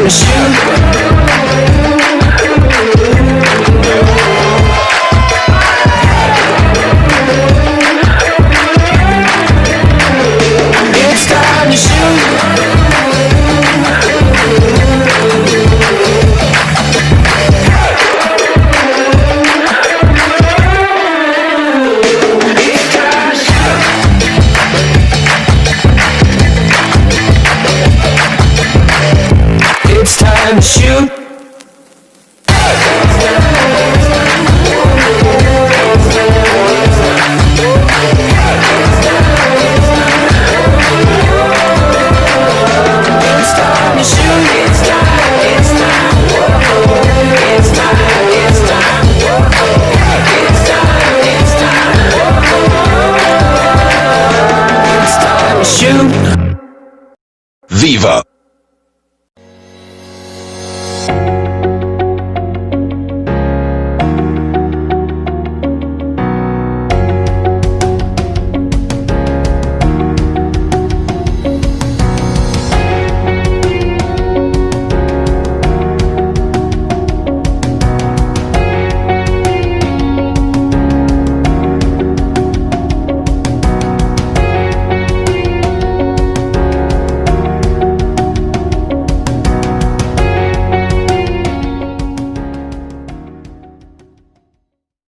to shoot. It's time to shoot. It's time to shoot. It's time to shoot. It's time. It's time. It's time. It's time. It's time. It's time. It's time to shoot. Viva